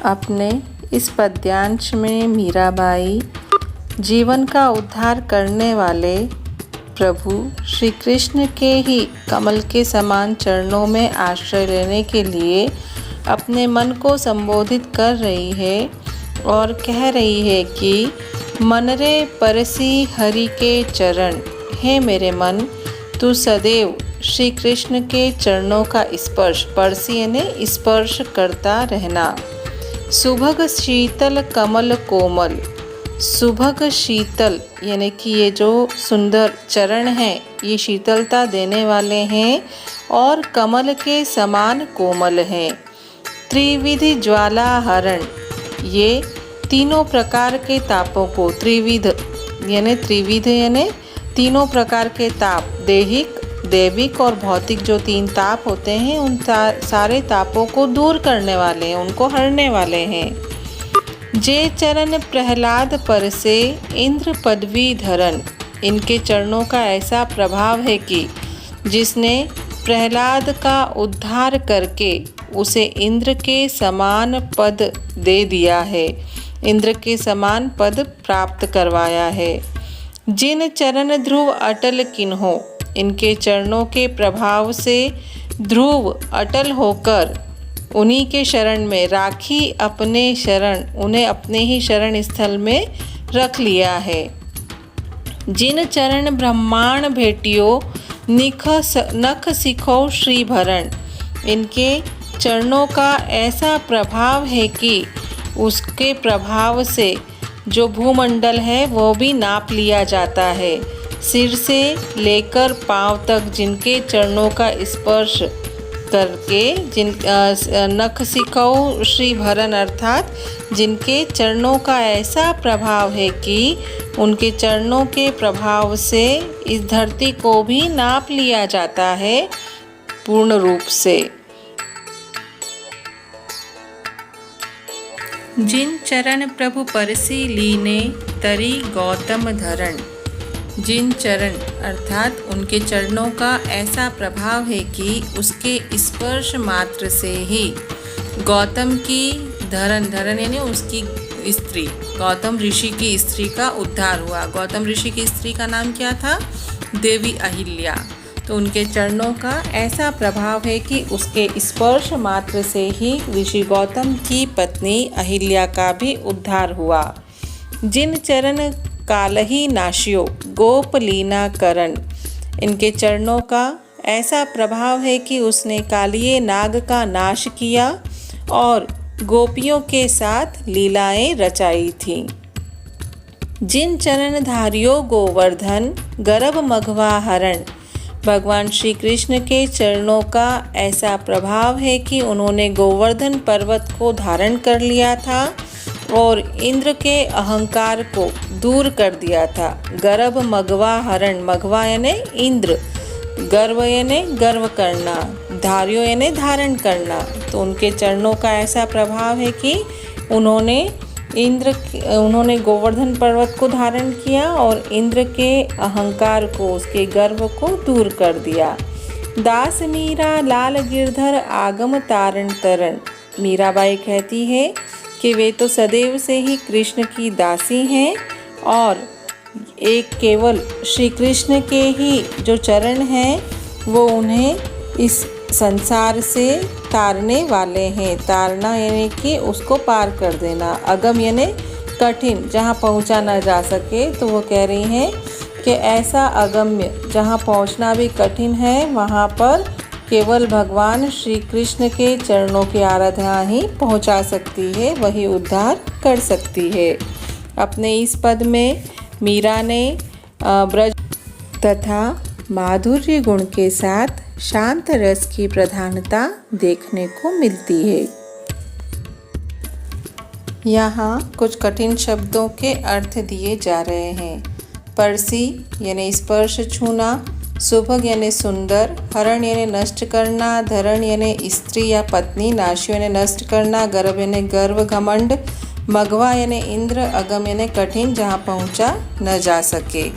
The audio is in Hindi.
अपने इस पद्यांश में मीराबाई जीवन का उद्धार करने वाले प्रभु श्री कृष्ण के ही कमल के समान चरणों में आश्रय लेने के लिए अपने मन को संबोधित कर रही है और कह रही है कि मन रे परसी हरि के चरण, हे मेरे मन तू सदैव श्री कृष्ण के चरणों का स्पर्श, परसी यानी स्पर्श करता रहना। सुभग शीतल कमल कोमल, सुभग शीतल यानी कि ये जो सुंदर चरण हैं ये शीतलता देने वाले हैं और कमल के समान कोमल हैं। त्रिविध ज्वाला हरण, ये तीनों प्रकार के तापों को, त्रिविध यानी तीनों प्रकार के ताप, दैहिक, दैविक और भौतिक जो तीन ताप होते हैं उन सारे तापों को दूर करने वाले हैं, उनको हरने वाले हैं। जे चरण प्रहलाद पर से इंद्र पदवी धरन, इनके चरणों का ऐसा प्रभाव है कि जिसने प्रहलाद का उद्धार करके उसे इंद्र के समान पद दे दिया है, इंद्र के समान पद प्राप्त करवाया है। जिन चरण ध्रुव अटल किन्हो, इनके चरणों के प्रभाव से ध्रुव अटल होकर उन्हीं के शरण में राखी, अपने शरण, उन्हें अपने ही शरण स्थल में रख लिया है। जिन चरण ब्रह्मांड भेटियो नख सिखो श्री भरण, इनके चरणों का ऐसा प्रभाव है कि उसके प्रभाव से जो भूमंडल है वो भी नाप लिया जाता है। सिर से लेकर पांव तक जिनके चरणों का स्पर्श करके, नख सिखौ श्री भरन अर्थात जिनके चरणों का ऐसा प्रभाव है कि उनके चरणों के प्रभाव से इस धरती को भी नाप लिया जाता है पूर्ण रूप से। जिन चरण प्रभु परसी लीने तरी गौतम धरण, जिन चरण अर्थात उनके चरणों का ऐसा प्रभाव है कि उसके स्पर्श मात्र से ही गौतम की धरण यानी उसकी स्त्री, गौतम ऋषि की स्त्री का उद्धार हुआ। गौतम ऋषि की स्त्री का नाम क्या था? देवी अहिल्या। तो उनके चरणों का ऐसा प्रभाव है कि उसके स्पर्श मात्र से ही ऋषि गौतम की पत्नी अहिल्या का भी उद्धार हुआ। जिन चरण कालही नाशियो गोपलीना करण, इनके चरणों का ऐसा प्रभाव है कि उसने कालिये नाग का नाश किया और गोपियों के साथ लीलाएं रचाई थीं। जिन चरण धारियो गोवर्धन गर्भ मघवा हरण, भगवान श्री कृष्ण के चरणों का ऐसा प्रभाव है कि उन्होंने गोवर्धन पर्वत को धारण कर लिया था और इंद्र के अहंकार को दूर कर दिया था। गर्भ मघवा हरण, मघवा यानी इंद्र, गर्व यानी गर्व करना, धार्यो यानी धारण करना। तो उनके चरणों का ऐसा प्रभाव है कि उन्होंने गोवर्धन पर्वत को धारण किया और इंद्र के अहंकार को, उसके गर्व को दूर कर दिया। दास मीरा लाल गिरधर आगम तारण तरण, मीराबाई कहती है कि वे तो सदैव से ही कृष्ण की दासी हैं और एक केवल श्री कृष्ण के ही जो चरण हैं वो उन्हें इस संसार से तारने वाले हैं। तारना यानी कि उसको पार कर देना, अगम यानी कठिन, जहाँ पहुँचा ना जा सके। तो वो कह रही हैं कि ऐसा अगम्य जहाँ पहुँचना भी कठिन है वहाँ पर केवल भगवान श्री कृष्ण के चरणों की आराधना ही पहुंचा सकती है, वही उद्धार कर सकती है। अपने इस पद में मीरा ने ब्रज तथा माधुर्य गुण के साथ शांत रस की प्रधानता देखने को मिलती है। यहाँ कुछ कठिन शब्दों के अर्थ दिए जा रहे हैं। परसी यानी स्पर्श छूना, सुभग यानी सुंदर, हरण यानी नष्ट करना, धरण यानी स्त्री या पत्नी, नाशियो यानी नष्ट करना, गर्भ यानी गर्व घमंड, मघवा यानी इंद्र, अगम यानी कठिन जहाँ पहुँचा न जा सके।